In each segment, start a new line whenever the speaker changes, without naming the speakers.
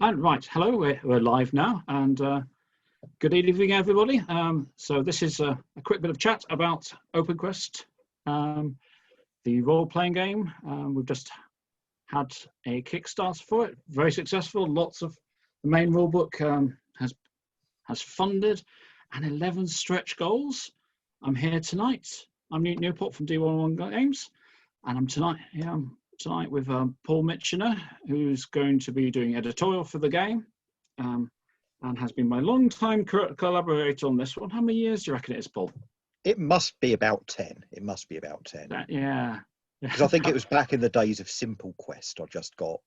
And right, hello, we're live now, and good evening, everybody. So this is a quick bit of chat about OpenQuest, the role-playing game. We've just had a Kickstarter for it, very successful. Lots of the main rulebook has funded, and 11 stretch goals. I'm here tonight. I'm Newport from D101 Games, and I'm tonight with Paul Mitchener, who's going to be doing editorial for the game, and has been my long-time collaborator on this one. How many years do you reckon it is, Paul?
It must be about 10. It must be about 10.
Yeah.
Because I think it was back in the days of Simple Quest. I just got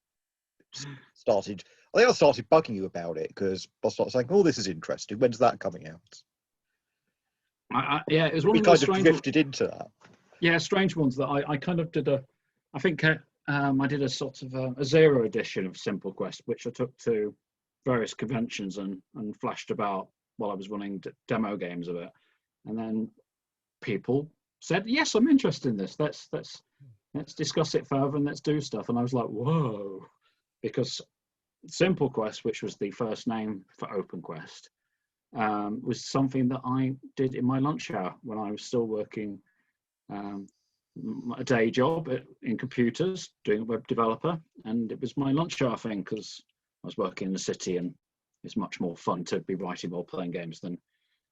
started. I think I started bugging you about it because I started saying, "Oh, this is interesting. When's that coming out?"
Yeah, it was one
we
of
kind
the
of
strange
drifted into that.
Yeah, strange ones that I kind of did I think I did a sort of a zero edition of Simple Quest, which I took to various conventions and flashed about while I was running demo games of it. And then people said, "Yes, I'm interested in this. Let's discuss it further and let's do stuff." And I was like, "Whoa!" Because Simple Quest, which was the first name for OpenQuest, was something that I did in my lunch hour when I was still working a day job in computers, doing a web developer, and it was my lunch hour thing because I was working in the city, and it's much more fun to be writing role-playing games than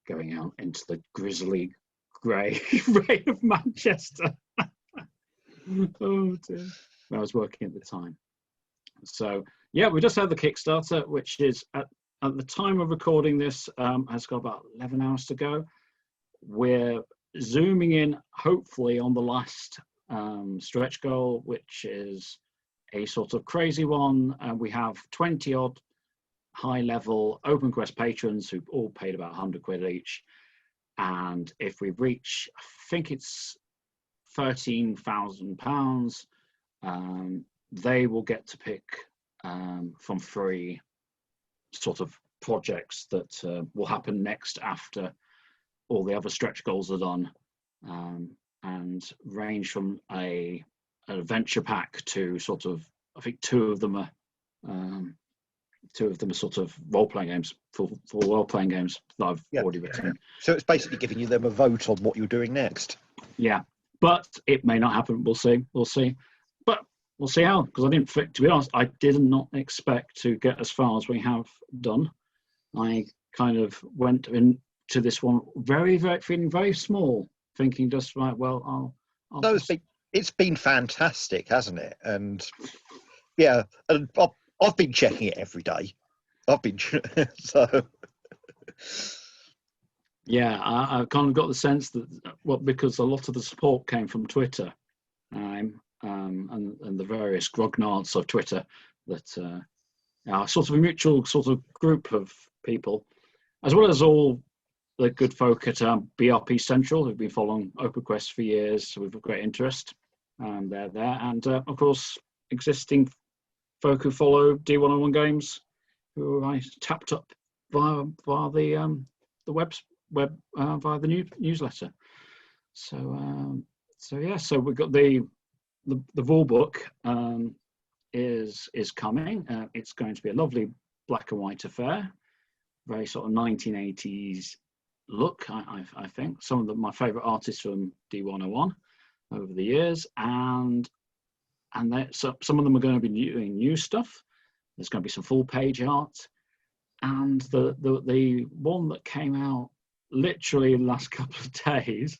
going out into the grisly grey rain of Manchester. Oh dear. Where I was working at the time. So yeah, we just had the Kickstarter, which is at the time of recording this has got about 11 hours to go. We're zooming in hopefully on the last stretch goal, which is a sort of crazy one. We have 20 odd high level OpenQuest patrons who've all paid about 100 quid each, and if we reach, I think it's £13,000, they will get to pick from 3 sort of projects that will happen next after all the other stretch goals are done, and range from an adventure pack to sort of, I think two of them are sort of role-playing games, full role-playing games that I've already written.
So it's basically giving you them a vote on what you're doing next.
Yeah, but it may not happen. We'll see. But we'll see how, because I didn't, to be honest, I did not expect to get as far as we have done. I kind of went into this one very, very, feeling very small, thinking just right, well, I'll
no, it's been fantastic, hasn't it? And yeah, and I've been checking it every day. So
yeah, I kind of got the sense that, well, because a lot of the support came from Twitter, and the various grognards of Twitter that are sort of a mutual sort of group of people, as well as all the good folk at BRP Central who've been following OpenQuest for years with a great interest. They're there, and of course existing folk who follow D101 Games, who I tapped up via the web via the newsletter. So yeah, so we've got the rule book is coming. It's going to be a lovely black and white affair, very sort of 1980s look. I think some of my favourite artists from D101 over the years, and so some of them are going to be doing new stuff. There's going to be some full page art, and the one that came out literally the last couple of days,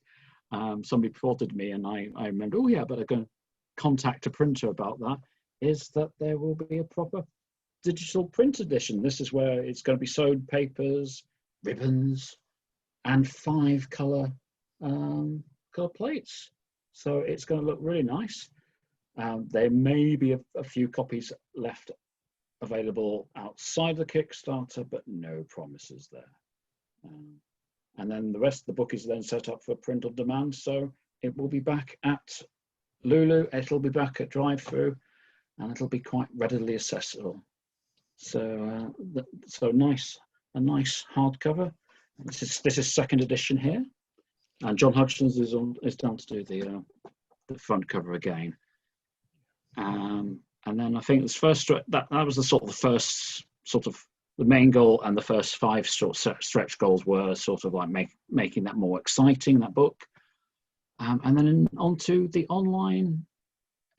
somebody prodded me, and I remember, oh yeah, but I'm going to contact a printer about that, is that there will be a proper digital print edition. This is where it's going to be sewed papers, ribbons, and 5 color plates. So it's going to look really nice. There may be a few copies left available outside the Kickstarter, but no promises there. And then the rest of the book is then set up for print on demand. So it will be back at Lulu, it'll be back at Drive-Thru, and it'll be quite readily accessible. So a nice hardcover. This is second edition here, and John Hutchins is down to do the front cover again. And then I think this that was the sort of the first sort of the main goal, and the first 5 stretch goals were sort of like making that more exciting, that book. And then onto the online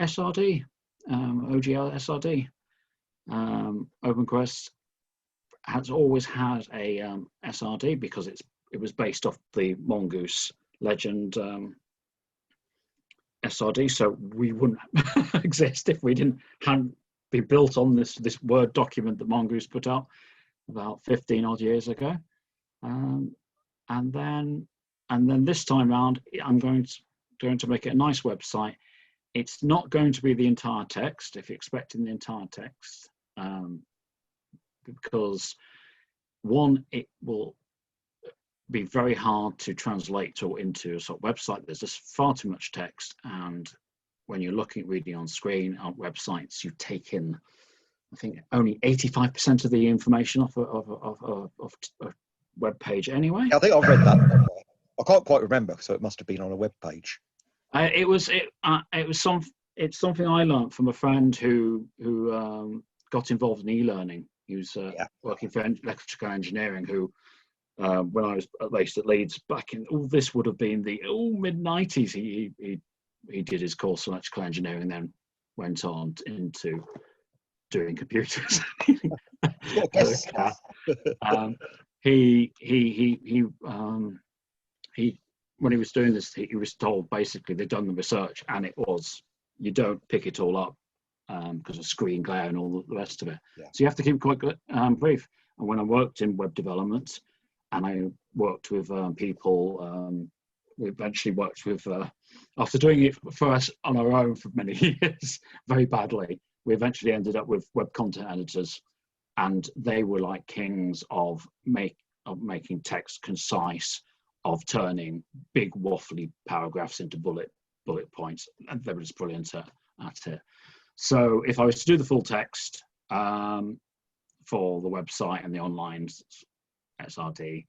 SRD, OGL SRD. OpenQuest has always had a SRD because it was based off the Mongoose Legend SRD, so we wouldn't exist if we hadn't been built on this Word document that Mongoose put out about 15 odd years ago. And then this time round, I'm going to make it a nice website. It's not going to be the entire text, if you're expecting the entire text, because one, it will be very hard to translate into a sort of website. There's just far too much text, and when you're reading on screen on websites, you take in, I think, only 85% of the information off a web page anyway.
I think I've read that. I can't quite remember, so it must have been on a web page.
It's something I learned from a friend who got involved in e-learning. He was working for electrical engineering. Who, when I was based at Leeds back in, this would have been the mid-90s. He did his course in electrical engineering, then went on into doing computers. He when he was doing this, he was told basically they'd done the research, and it was, you don't pick it all up because of screen glare and all the rest of it. Yeah. So you have to keep quite brief. And when I worked in web development, and I worked with people, we eventually worked with, after doing it for us on our own for many years, very badly, we eventually ended up with web content editors, and they were like kings of making text concise, of turning big waffly paragraphs into bullet points, and they were just brilliant at it. So if I was to do the full text for the website and the online SRD,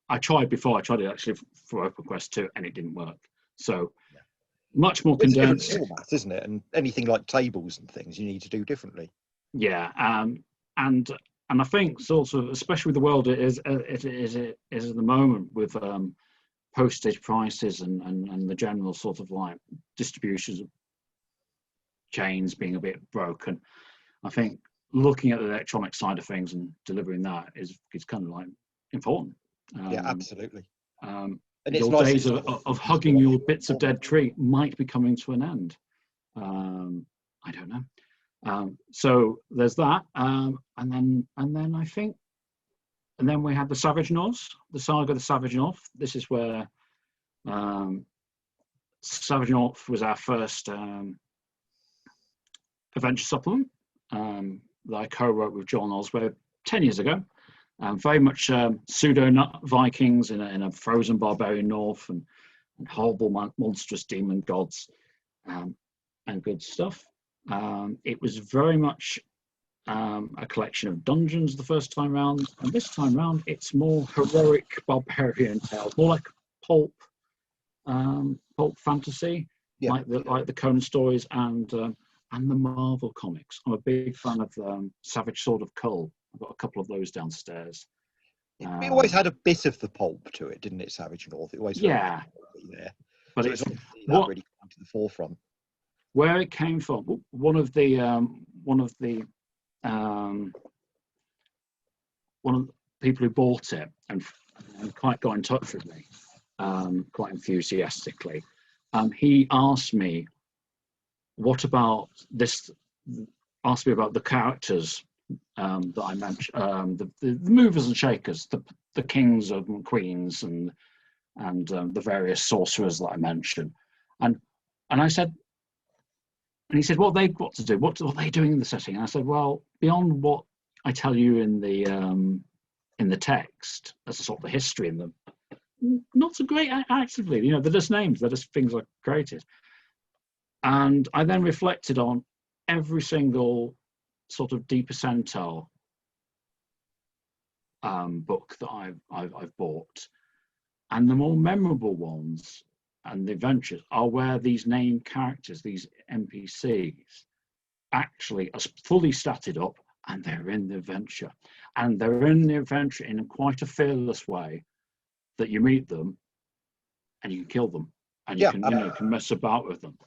I tried before. I tried it actually for OpenQuest too, and it didn't work. So much more condensed.
It's a different format, isn't it? And anything like tables and things, you need to do differently.
Yeah, and I think sort of, especially with the world it is at the moment, with postage prices and the general sort of like distributions of chains being a bit broken, I think looking at the electronic side of things and delivering that is kind of like important.
Yeah, absolutely.
And your nice days of hugging your bits of dead tree might be coming to an end. I don't know. So there's that, and then I think, and then we had the Savage North, the Saga of the Savage North. This is where Savage North was our first adventure supplement that I co-wrote with John Oswald 10 years ago. Very much pseudo Vikings in a frozen barbarian north, and horrible monstrous demon gods, and good stuff. It was very much a collection of dungeons the first time round, and this time round it's more heroic barbarian tales, more like pulp fantasy, like the Conan stories and the Marvel comics. I'm a big fan of Savage Sword of Kull. I've got a couple of those downstairs.
It always had a bit of the pulp to it, didn't it? Savage North. It always
there. But so
it's not really come to the forefront.
Where it came from, one of the people who bought it and quite got in touch with me, quite enthusiastically. He asked me, "What about this?" Asked me about the characters that I mentioned, the movers and shakers, the kings and queens, and the various sorcerers that I mentioned, and I said. And he said, "What they've got to do? What are they doing in the setting?" And I said, "Well, beyond what I tell you in the text, as a sort of the history in them, not so great actively. You know, they're just names. They're just things I created." And I then reflected on every single sort of deep percentile book that I've bought, and the more memorable ones and the adventures are where these named characters, these NPCs, actually are fully statted up, and they're in the adventure. And they're in the adventure in quite a fearless way that you meet them and you can kill them and you
Yeah.
can, you know, can mess about with them.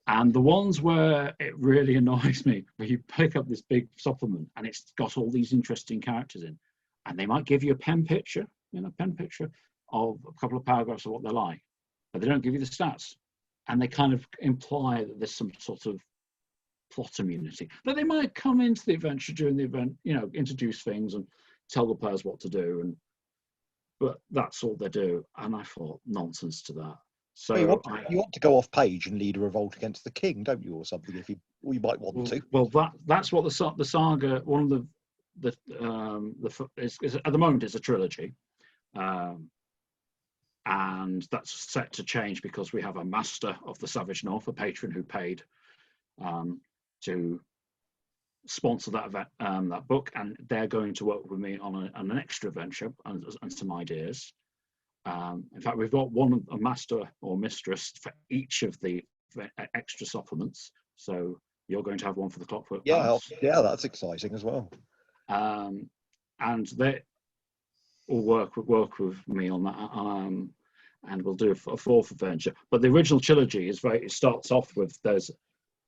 And the ones where it really annoys me, where you pick up this big supplement and it's got all these interesting characters in, and they might give you a pen picture, of a couple of paragraphs of what they're like, but they don't give you the stats. And they kind of imply that there's some sort of plot immunity, that they might come into the adventure during the event, you know, introduce things and tell the players what to do, but that's all they do. And I thought, nonsense to that. So
you want to go off page and lead a revolt against the king, don't you, or something? If you might want to.
Well, that's what the saga. One of is at the moment it's a trilogy, and that's set to change because we have a master of the Savage North, a patron who paid to sponsor that event, that book, and they're going to work with me on an extra adventure and some ideas. In fact, we've got a master or mistress for each of the extra supplements. So you're going to have one for the Clockwork Palace.
Yeah, that's exciting as well.
And they will work with me on that, and we'll do a fourth adventure. But the original trilogy it starts off with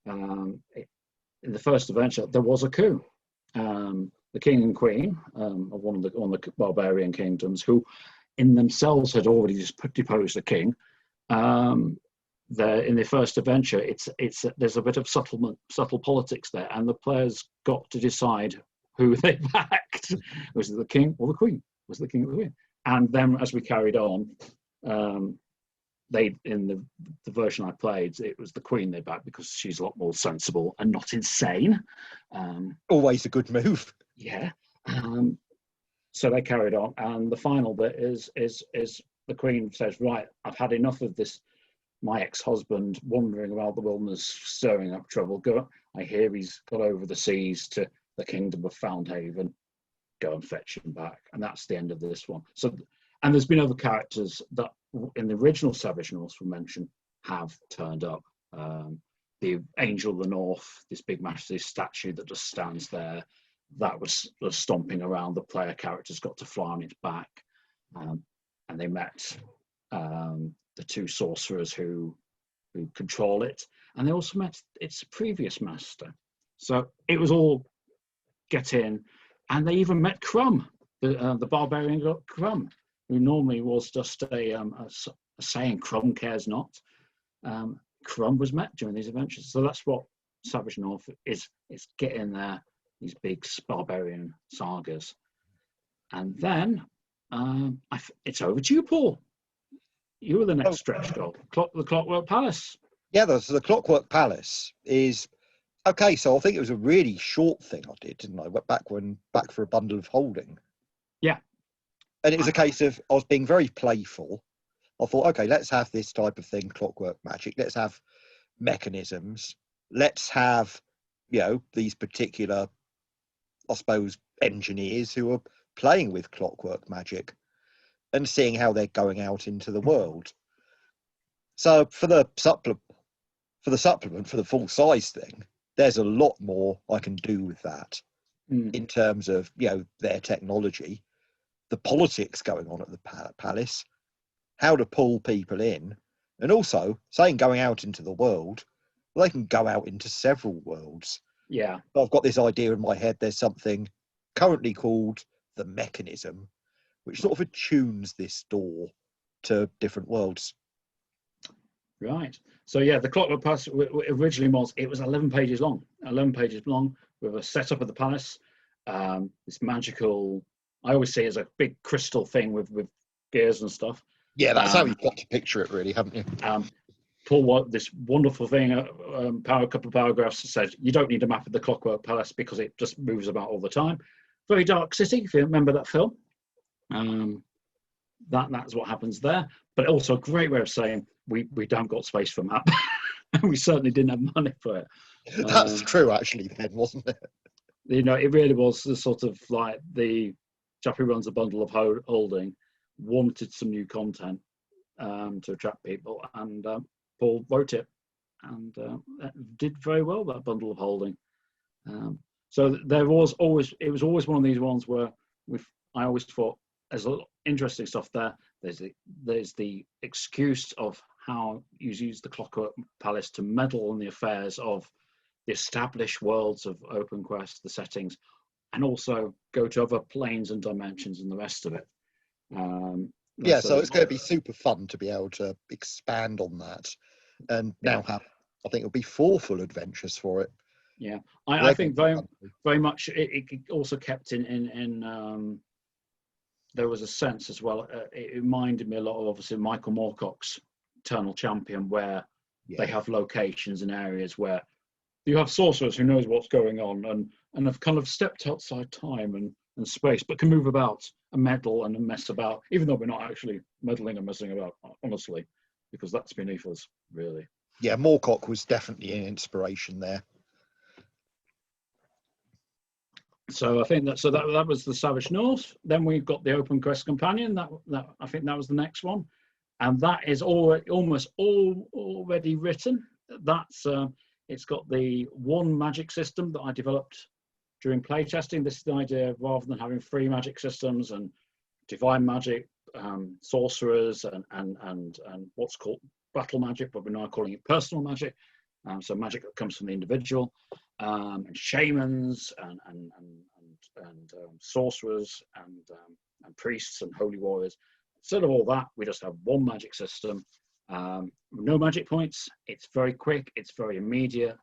in the first adventure there was a coup. The king and queen of one of the barbarian kingdoms, who in themselves had already deposed the king. In the first adventure, there's a bit of subtle politics there, and the players got to decide who they backed. Was it the king or the queen? Was the king or the queen? And then as we carried on, they in the version I played, it was the queen they backed because she's a lot more sensible and not insane.
Always a good move.
Yeah. So they carried on, and the final bit is the queen says, right, I've had enough of this. My ex-husband wandering around the wilderness, stirring up trouble. I hear he's got over the seas to the kingdom of Foundhaven. Go and fetch him back. And that's the end of this one. So, and there's been other characters that in the original Savage North were mentioned have turned up. The Angel of the North, this big massive statue that just stands there, that was stomping around. The player characters got to fly on its back, and they met the two sorcerers who control it, and they also met its previous master. So it was all get in, and they even met Crumb, the barbarian Crumb, who normally was just a saying, "Crumb cares not." Crumb was met during these adventures, so that's what Savage North is. It's getting there. These big barbarian sagas. And then it's over to you, Paul. You were the next stretch goal. The Clockwork Palace.
Yeah, the Clockwork Palace is okay. So I think it was a really short thing I did, didn't I? Went back for a bundle of holding.
Yeah.
And it was a case of I was being very playful. I thought, okay, let's have this type of thing, clockwork magic. Let's have mechanisms. Let's have, these particular, I suppose, engineers who are playing with clockwork magic and seeing how they're going out into the world. So for the supplement, for the full size thing, there's a lot more I can do with that in terms of, their technology, the politics going on at the palace, how to pull people in, and also saying going out into the world, well, they can go out into several worlds.
Yeah.
I've got this idea in my head. There's something currently called the mechanism, which sort of attunes this door to different worlds.
Right. So yeah, the Clockwork Palace originally was 11 pages long. 11 pages long with a setup of the palace. This magical, I always see it as a big crystal thing with gears and stuff.
Yeah, that's how you've got to picture it, really, haven't you?
Paul, this wonderful thing, a couple of paragraphs that says you don't need a map of the Clockwork Palace because it just moves about all the time. Very Dark City, if you remember that film. That's what happens there. But also a great way of saying we don't got space for a map. We certainly didn't have money for it.
That's true, actually, then, wasn't it?
It really was the sort of like the chap who runs a bundle of holding wanted some new content to attract people, and Paul wrote it and did very well, that bundle of holding. So there was always, it was always one of these ones where I always thought there's a lot of interesting stuff there. There's the excuse of how you use the Clockwork Palace to meddle in the affairs of the established worlds of OpenQuest, the settings, and also go to other planes and dimensions and the rest of it.
Yeah, so it's going to be super fun to be able to expand on that, and now have, I think it'll be 4 full adventures for it.
Yeah, I think very much it also kept in there was a sense as well. It reminded me a lot of obviously Michael Moorcock's Eternal Champion, where they have locations and areas where you have sorcerers who knows what's going on and have kind of stepped outside time and space, but can move about and meddle and mess about, even though we're not actually meddling and messing about, honestly, because that's beneath us, really.
Yeah, Moorcock was definitely an inspiration there.
So I think that was the Savage North. Then we've got the OpenQuest Companion. That I think that was the next one, and that is almost already written. That's it's got the one magic system that I developed during playtesting. This is the idea of, rather than having 3 magic systems and divine magic, sorcerers, and what's called battle magic, but we're now calling it personal magic. So magic that comes from the individual, and shamans and sorcerers and priests and holy warriors. Instead of all that, we just have one magic system. No magic points. It's very quick. It's very immediate.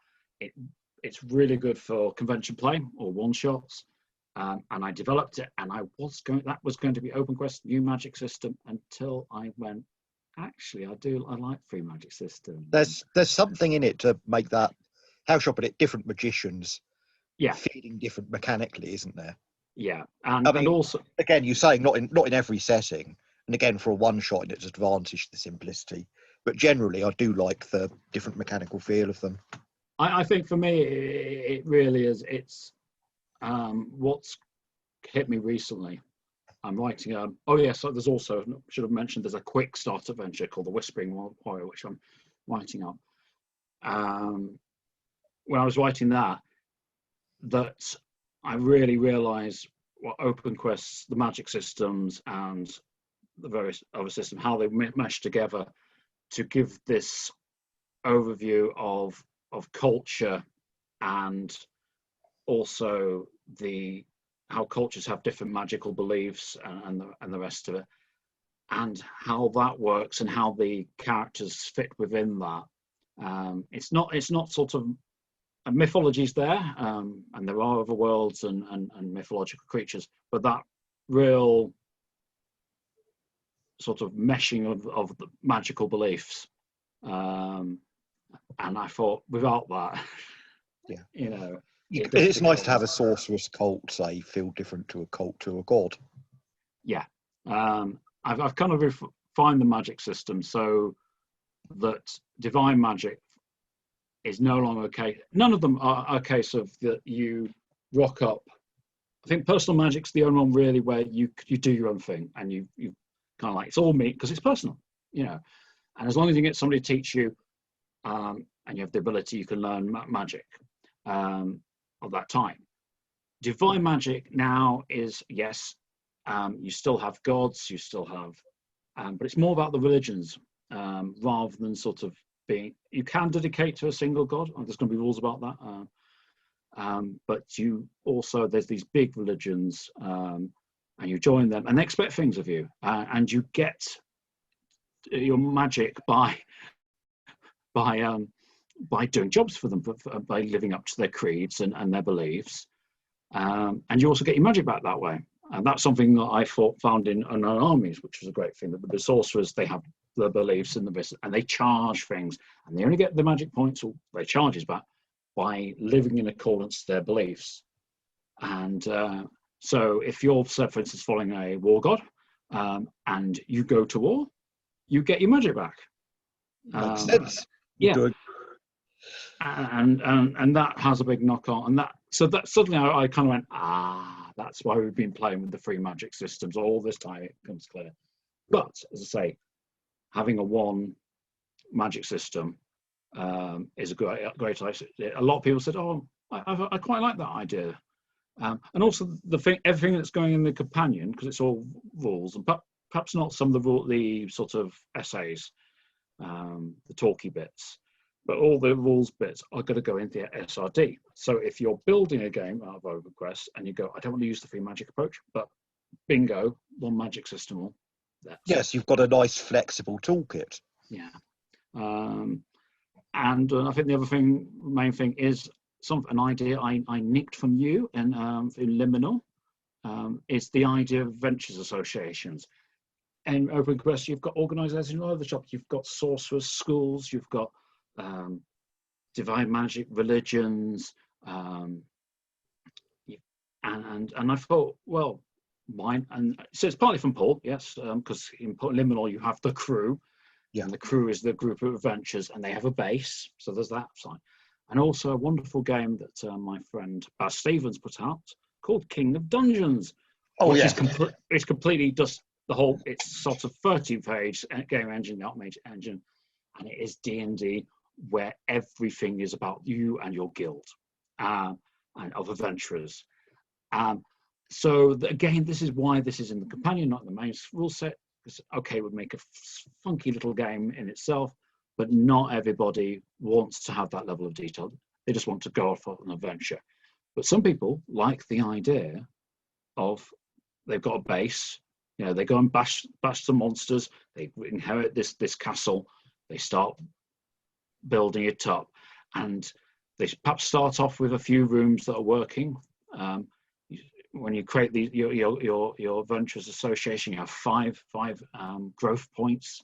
It's really good for convention play or one shots. And I developed it, and that was going to be OpenQuest new magic system until I went, actually, I like free magic system.
There's something in it to make that, how shall I put it, different magicians feeding different mechanically, isn't there?
Yeah,
and also, again, you're saying not in every setting, and again, for a one shot, it's advantage the simplicity. But generally, I do like the different mechanical feel of them.
I think for me, it really is. It's what's hit me recently. I'm writing so there's also, should have mentioned, there's a quick start adventure called The Whispering Warrior, which I'm writing up. When I was writing that I really realized what OpenQuest, the magic systems and the various other systems, how they mesh together to give this overview of culture, and also how cultures have different magical beliefs and the rest of it, and how that works and how the characters fit within that. It's not sort of mythology's there, and there are other worlds and mythological creatures, but that real sort of meshing of the magical beliefs. And I thought, without that,
it's nice to have a sorceress cult, say, feel different to a cult to a god.
Yeah, I've kind of refined the magic system so that divine magic is no longer a case. None of them are a case of that you rock up. I think personal magic's the only one really where you do your own thing, and you kind of like, it's all me because it's personal, And as long as you get somebody to teach you, and you have the ability, you can learn magic of that time. Divine magic now is, yes, you still have gods, you still have, but it's more about the religions rather than sort of being, you can dedicate to a single god, and there's going to be rules about that, but you also, there's these big religions, and you join them and they expect things of you, and you get your magic by doing jobs for them, by living up to their creeds and their beliefs, and you also get your magic back that way. And that's something that I found in armies, which was a great thing, that the sorcerers, they have their beliefs in the business, and they charge things, and they only get the magic points or their charges back by living in accordance to their beliefs. And so if you're, say, for instance, following a war god, and you go to war, you get your magic back.
Makes sense.
Yeah. Good. And that has a big knock on, and so that suddenly I kind of went, that's why we've been playing with the free magic systems all this time. It becomes clear. But as I say, having a one magic system is a great idea. A lot of people said, I quite like that idea. And also everything that's going in the companion, because it's all rules, and perhaps not some of the sort of essays, the talky bits, but all the rules bits are going to go into the SRD. So if you're building a game out of OpenQuest and you go, I don't want to use the free magic approach, but bingo, one magic system.
Yes, you've got a nice flexible toolkit.
Yeah. And I think the other main thing is an idea I nicked from you in Liminal, is the idea of ventures associations. And OpenQuest, you've got organisations all over the shop. You've got sorcerers, schools, you've got divine magic, religions, and I thought, well, mine, and so it's partly from Paul, yes, because in Liminal you have the crew, and the crew is the group of adventurers, and they have a base, so there's that side. And also a wonderful game that my friend Baz Stevens put out called King of Dungeons.
Oh, yeah.
It's completely just it's sort of 13-page game engine, the Ultimate engine, and it is D&D where everything is about you and your guild and of adventurers. So again, this is why this is in the companion, not in the main rule set. Because, okay, it would make a funky little game in itself, but not everybody wants to have that level of detail. They just want to go off on an adventure. But some people like the idea of they've got a base, they go and bash some monsters, they inherit this castle, they start building it up, and they perhaps start off with a few rooms that are working. When you create your Adventurers Association, you have five growth points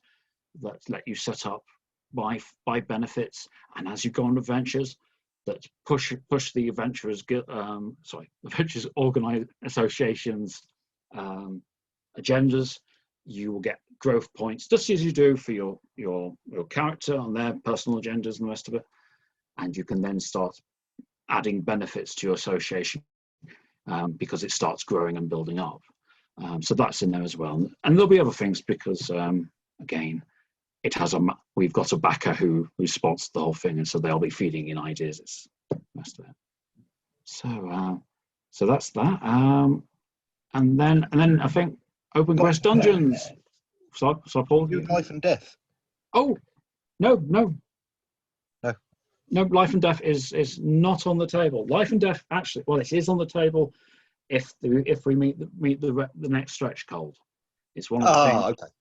that let you set up by benefits, and as you go on adventures that push the Adventurers Adventurers Organized Associations agendas, you will get growth points just as you do for your character on their personal agendas and the rest of it, and you can then start adding benefits to your association. Because it starts growing and building up. So that's in there as well. And there'll be other things because, again, we've got a backer who sponsors the whole thing, and so they'll be feeding in ideas. It's most of it. So that's that. And then I think OpenQuest Dungeons. So Paul,
Life and Death.
Oh, no, Life and Death is not on the table. Life and Death, actually, well, it is on the table if we meet the next stretch goal. It's one of the things,
okay.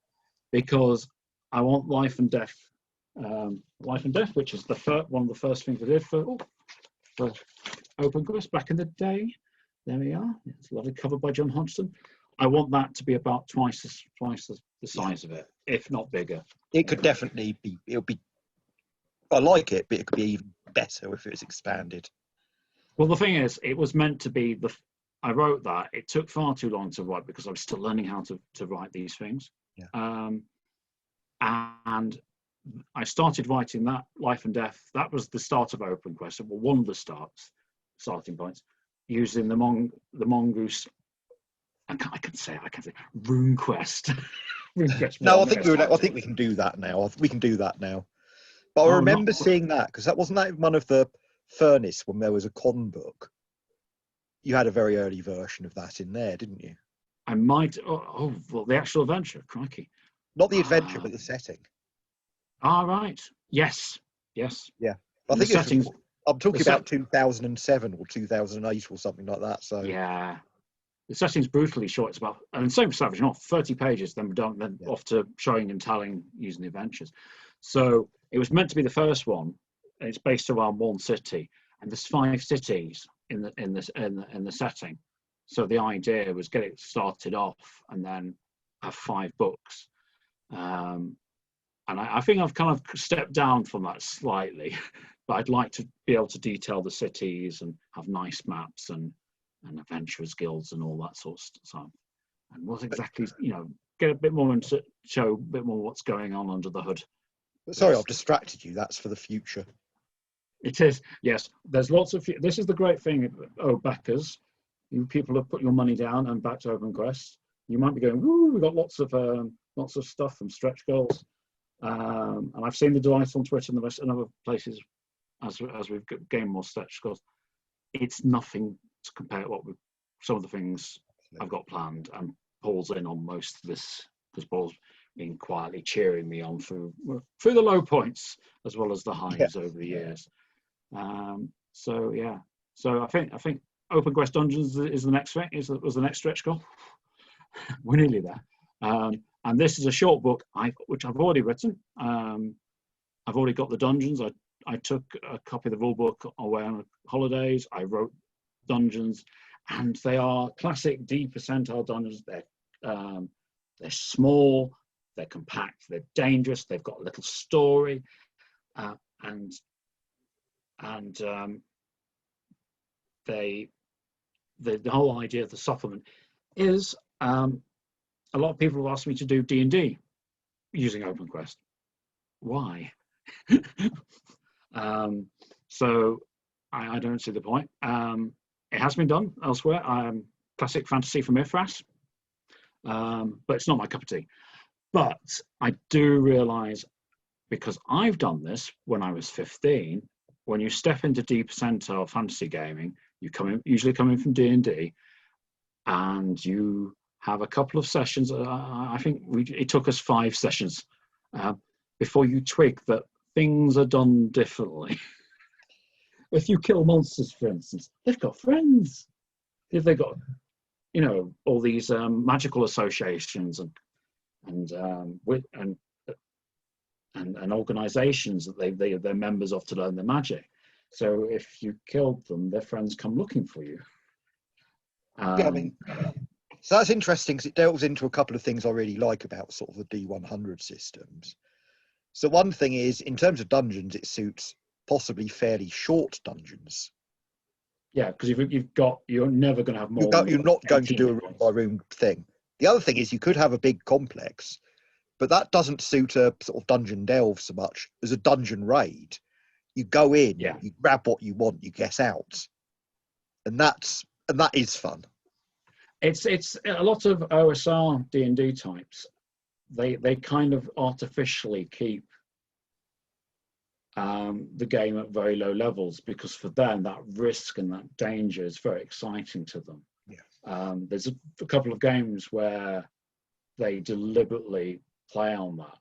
Because I want Life and Death, which is one of the first things I did for OpenQuest back in the day. There we are. It's lovely, covered by John Hodgson. I want that to be about twice the size of it, if not bigger.
It could definitely be. I like it, but it could be even better if it was expanded.
Well, the thing is, it was meant to be I wrote that. It took far too long to write because I was still learning how to write these things.
Yeah.
And I started writing that Life and Death. That was the start of OpenQuest. Well, one of the starting points, using the mongoose. I can say RuneQuest. RuneQuest.
No, I think we can do that now. We can do that now. But I remember seeing that because wasn't that one of the Furnace when there was a con book. You had a very early version of that in there, didn't you?
I might. Well, the actual adventure, crikey.
Not the adventure, but the setting.
Right. Yes.
Yeah. I think
settings.
I'm talking about 2007 or 2008 or something like that. So
yeah, the setting's brutally short. It's about, and same for Savage North, 30 pages. Then off to showing and telling using the adventures. So it was meant to be the first one. And it's based around one city, and there's 5 cities in the setting. So the idea was get it started off and then have 5 books. And I think I've kind of stepped down from that slightly, but I'd like to be able to detail the cities and have nice maps and adventurers guilds and all that sort of stuff. And what exactly, get a bit more into show a bit more what's going on under the hood.
Sorry, I've distracted you. That's for the future.
It is, yes. There's lots of. This is the great thing. Backers, you people have put your money down and backed OpenQuest. You might be going, "Woo! We've got lots of stuff from stretch goals," and I've seen the delight on Twitter and the rest and other places as we've gained more stretch goals. it's nothing to compare with some of the things I've got planned, and Paul's in on most of this because Paul's been quietly cheering me on through the low points as well as the highs over the years. So yeah, so I think OpenQuest Dungeons is the next thing. Was the next stretch goal. We're nearly there. And this is a short book which I've already written. I've already got the dungeons. I took a copy of the rule book away on holidays. I wrote dungeons, and they are classic D percentile dungeons. They're small, they're compact, they're dangerous. They've got a little story, and the whole idea of the supplement is a lot of people have asked me to do D&D using OpenQuest. Why? So I don't see the point. It has been done elsewhere. Classic fantasy from Ifras, but it's not my cup of tea. But I do realise, because I've done this when I was 15, when you step into D percentile fantasy gaming, you usually come in from D&D, and you have a couple of sessions. I think it took us 5 sessions before you twig that things are done differently. If you kill monsters, for instance, they've got friends. If they've got, all these magical associations and organisations that they're members of to learn their magic. So if you killed them, their friends come looking for you.
Yeah, I mean, so that's interesting because it delves into a couple of things I really like about sort of the D100 systems. So one thing is, in terms of dungeons, it suits possibly fairly short dungeons.
Yeah, because you're never going to have more.
You're not going to do a room by room thing. The other thing is, you could have a big complex, but that doesn't suit a sort of dungeon delve so much as a dungeon raid. You go in, you grab what you want, you get out, and that is fun.
It's a lot of OSR D&D types. They kind of artificially keep the game at very low levels, because for them that risk and that danger is very exciting to them. Yeah. There's a couple of games where they deliberately play on that.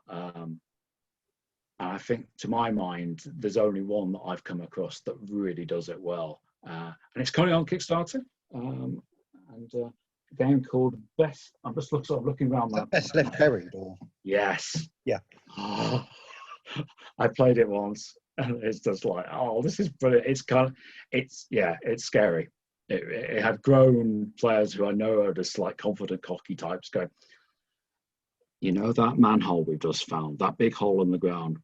And I think, to my mind, there's only one that I've come across that really does it well, and it's currently on Kickstarter. And a game called Best. I'm just sort of looking around.
Best Left Buried, or
yes,
yeah.
I played it once, and it's just like, oh, this is brilliant. It's scary. It had grown players who I know are just like confident, cocky types going, that manhole we've just found, that big hole in the ground,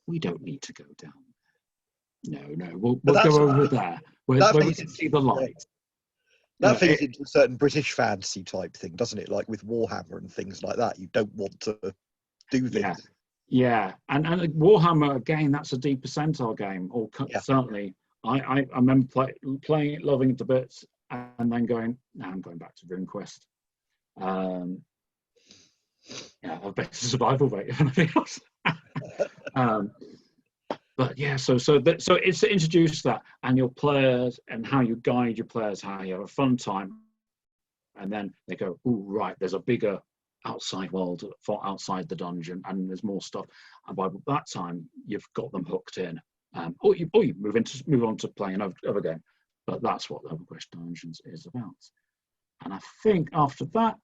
we don't need to go down there. No, we'll go over there where we can see the light.
That feeds into a certain British fantasy type thing, doesn't it? Like with Warhammer and things like that. You don't want to do this.
Yeah. And Warhammer, again, that's a D percentile game. Or certainly, I remember playing it, loving it to bits, and then going, no, I'm going back to RuneQuest. I've better survival rate if anything else. But yeah, so it's to introduce that, and your players, and how you guide your players, how you have a fun time, and then they go, oh right, there's a bigger outside world outside the dungeon, and there's more stuff, and by that time you've got them hooked in, or you move on to playing another game. But that's what OpenQuest Dungeons is about. And I think after that,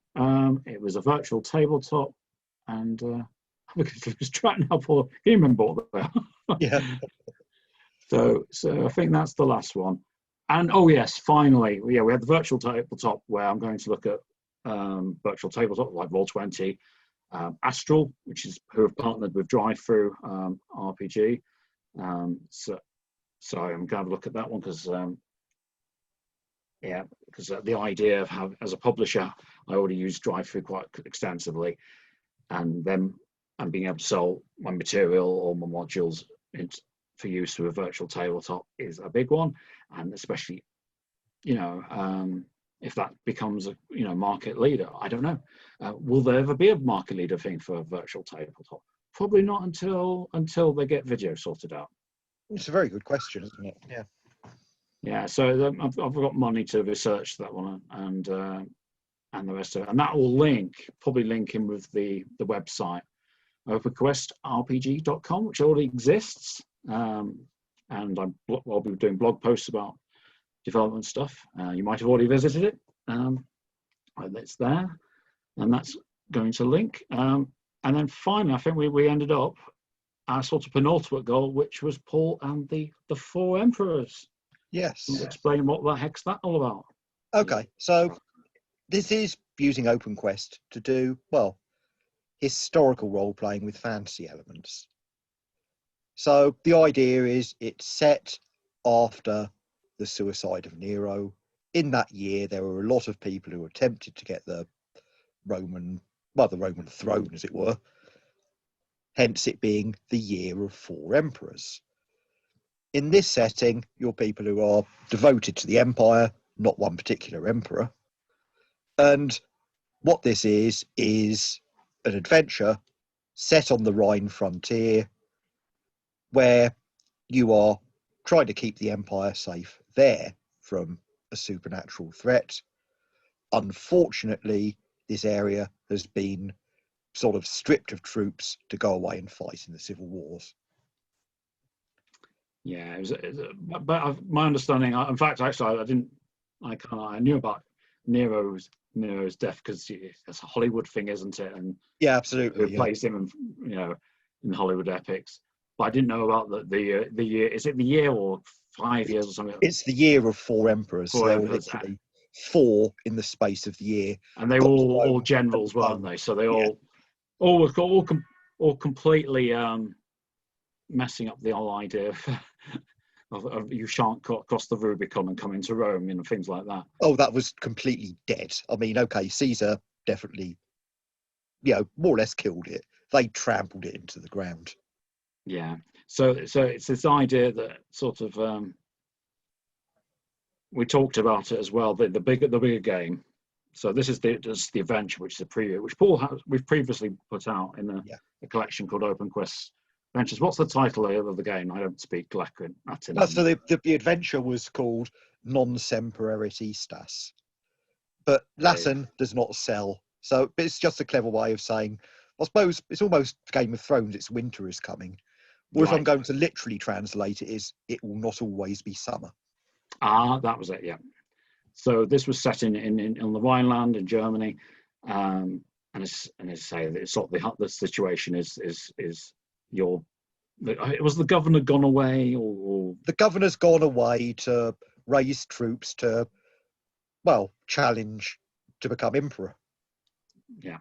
it was a virtual tabletop, and I'm going to lose track now, Paul. Can you remember what they are?
Yeah.
So I think that's the last one. And oh yes, finally, we had the virtual tabletop, where I'm going to look at virtual tabletop like Roll20, Astral, who have partnered with Drive-Through RPG. So I'm going to have a look at that one, because the idea of how, as a publisher, I already use Drive-Through quite extensively, and then and being able to sell my material or my modules for use through a virtual tabletop is a big one. And especially, if that becomes a market leader, I don't know. Will there ever be a market leader thing for a virtual tabletop? Probably not until they get video sorted out.
It's a very good question, isn't it? Yeah.
Yeah, so I've got money to research that one and the rest of it, and that will probably link in with the website OpenQuestRPG.com, which already exists, and I'll be doing blog posts about development stuff. You might have already visited it. It's there, and that's going to link. And then finally, I think we ended up our sort of penultimate goal, which was Paul and the Four Emperors.
Yes.
Explain what the heck's that all about.
Okay, so this is using OpenQuest to do, well, historical role-playing with fantasy elements. So the idea is it's set after the suicide of Nero. In that year, there were a lot of people who attempted to get the Roman throne, as it were, hence it being the year of 4 emperors. In this setting, you're people who are devoted to the empire, not one particular emperor. And what this is an adventure set on the Rhine frontier where you are trying to keep the empire safe there from a supernatural threat. Unfortunately, this area has been sort of stripped of troops to go away and fight in the civil wars.
Yeah, but my understanding, in fact, actually, I knew about Nero's death because it's a Hollywood thing, isn't it? And
yeah, absolutely,
who plays him, in Hollywood epics. But I didn't know about the year. Is it the year or 5 years or something?
It's the year of 4 emperors.
Four
so there
emperors,
were literally 4 in the space of the year,
and they were all generals, weren't they? So they all completely messing up the whole idea of you shan't cross the Rubicon and come into Rome, things like that.
Oh, that was completely dead. I mean, okay, Caesar definitely, more or less killed it. They trampled it into the ground.
Yeah. So it's this idea that sort of we talked about it as well. The bigger game. So this is the adventure, which is a preview, which we've previously put out in a collection called OpenQuest Adventures. What's the title of the game? I don't speak Latin.
So the adventure was called Non Semper but Latin does not sell. So it's just a clever way of saying, I suppose it's almost Game of Thrones. It's winter is coming. Or if I'm going to literally translate it, it will not always be summer.
That was it. Yeah. So this was set in the Rhineland in Germany, and it's sort of the situation is was the governor gone away or
the governor's gone away to raise troops to challenge to become emperor.
Yeah.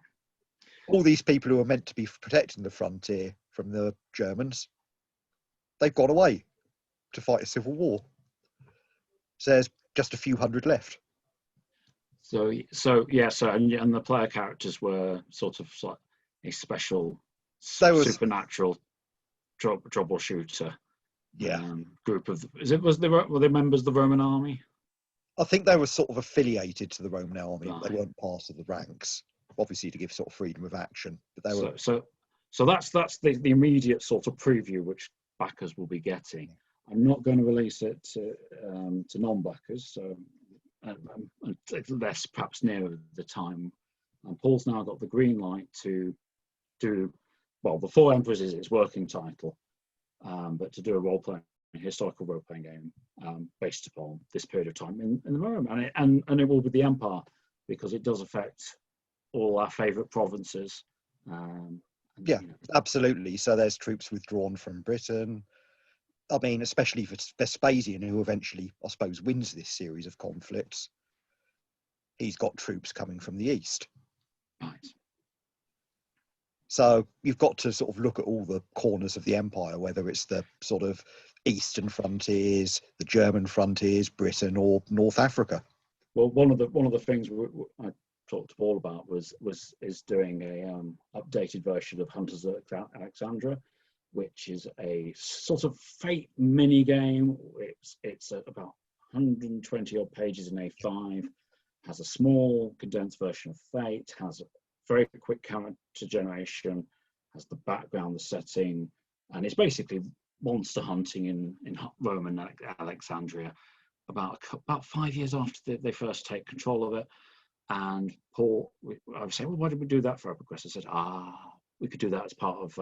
All these people who are meant to be protecting the frontier from the Germans, they've gone away to fight a civil war. So there's just a few hundred left.
So and the player characters were sort of like a special supernatural troubleshooter.
Yeah.
Group of were they members of the Roman army?
I think they were sort of affiliated to the Roman army.
Right.
They weren't part of the ranks, obviously to give sort of freedom of action. But they were.
So that's the immediate sort of preview which backers will be getting. I'm not going to release it to non-backers, so less perhaps nearer the time. And Paul's now got the green light to do the Four Emperors is its working title, but to do a historical role-playing game based upon this period of time in the Rome, and it will be the Empire because it does affect all our favourite provinces.
Absolutely. So there's troops withdrawn from Britain. I mean, especially for Vespasian, who eventually, I suppose, wins this series of conflicts. He's got troops coming from the east.
Right.
So you've got to sort of look at all the corners of the empire, whether it's the sort of eastern frontiers, the German frontiers, Britain, or North Africa.
Well, one of the things I talked to Paul about is doing a updated version of Hunters of Alexandria, which is a sort of Fate mini game. It's about 120 odd pages in A5, has a small condensed version of Fate, has a very quick character generation, has the background, the setting, and it's basically monster hunting in Roman Alexandria, about 5 years after they first take control of it. And Paul, I was saying, well, why did we do that for OpenQuest? I said, we could do that as part of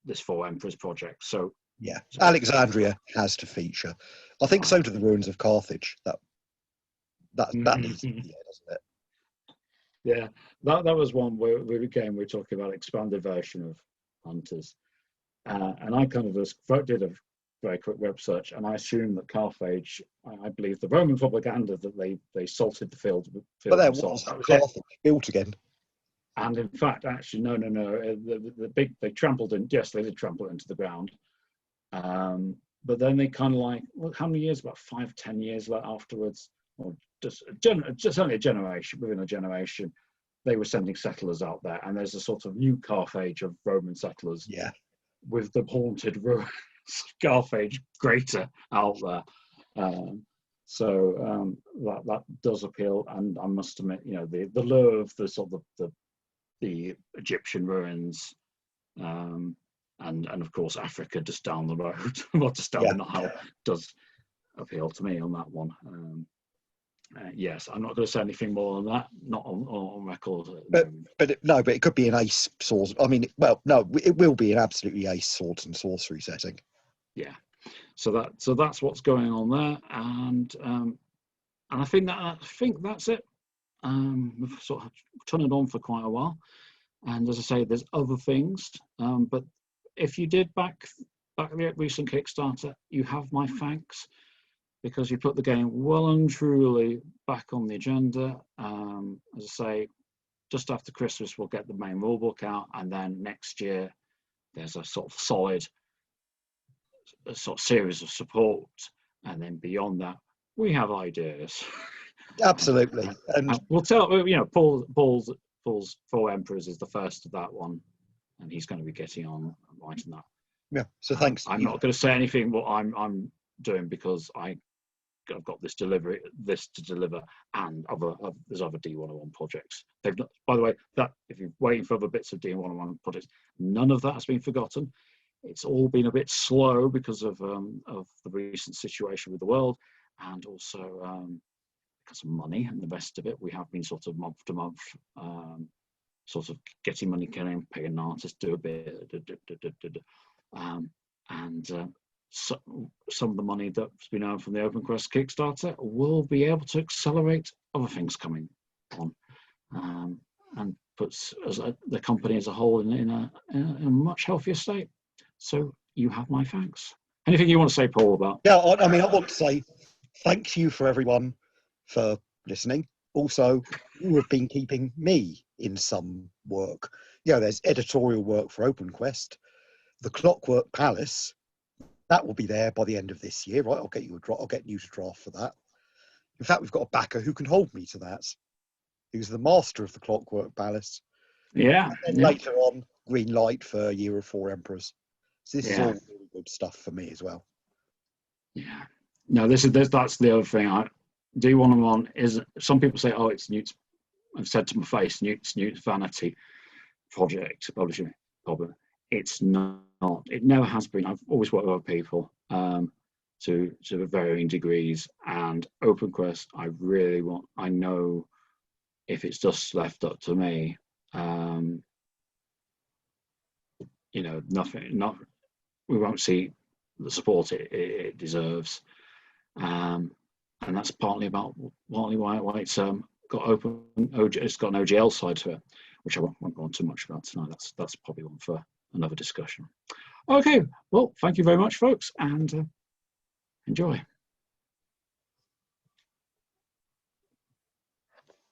this Four Emperors project. So
yeah, Alexandria has to feature. I think so do the ruins of Carthage. That needs to be there, doesn't it?
Yeah, that was one where we're talking about expanded version of Hunters, and I kind of just did a very quick web search, and I assumed that Carthage, I believe the Roman propaganda that they salted the field.
But there was Carthage built again.
And in fact, actually, no. They trampled in. Yes, they did trample into the ground. But then they kind of like, well, how many years? About 5-10 years afterwards, or just only a generation, within a generation, they were sending settlers out there, and there's a sort of new Carthage of Roman settlers.
Yeah.
With the haunted ruins of Carthage greater out there. So that does appeal, and I must admit, the lure of the sort of the Egyptian ruins, and of course Africa just down the road, well, just down the Nile, does appeal to me on that one. Yes, I'm not going to say anything more on that, not on record.
But it could be an ace source. I mean, well, no, it will be an absolutely ace swords and sorcery setting.
Yeah, so that's what's going on there, and I think that's it. We've sort of turned it on for quite a while, and as I say, there's other things. But if you did back the recent Kickstarter, you have my thanks, because you put the game well and truly back on the agenda. As I say, just after Christmas, we'll get the main rulebook out, and then next year there's a sort of solid series of support, and then beyond that, we have ideas.
Absolutely, and
we'll tell. Paul's Four Emperors is the first of that one, and he's going to be getting on writing that.
Yeah. So thanks.
I'm not going to say anything what I'm doing, because I've got this to deliver, and there's other D101 projects. They've not, by the way, that if you're waiting for other bits of D101 projects, none of that has been forgotten. It's all been a bit slow because of the recent situation with the world, and also because of money and the rest of it. We have been sort of month to month, sort of getting money, paying an artist, do a bit, and some of the money that's been earned from the OpenQuest Kickstarter will be able to accelerate other things coming on, and puts the company as a whole in a much healthier state. So you have my thanks. Anything you want to say, Paul, about?
Yeah, I mean, I want to say thank you for everyone for listening. Also, you have been keeping me in some work. There's editorial work for OpenQuest. The Clockwork Palace, that will be there by the end of this year, right? I'll get you to draft for that. In fact, we've got a backer who can hold me to that, who's the master of the Clockwork Palace.
Yeah.
And then later on, green light for Year of Four Emperors. So this is all really good stuff for me as well. Yeah.
No, that's the other thing. D101 is, some people say, oh, it's Newt's, I've said to my face, Newt's vanity project, publishing problem. It's not. It never has been. I've always worked with other people to varying degrees, and OpenQuest, I know if it's just left up to me, we won't see the support it deserves, and that's partly why it's got it's got an OGL side to it, which I won't go on too much about tonight. That's probably one for another discussion. Okay, well, thank you very much, folks, and enjoy.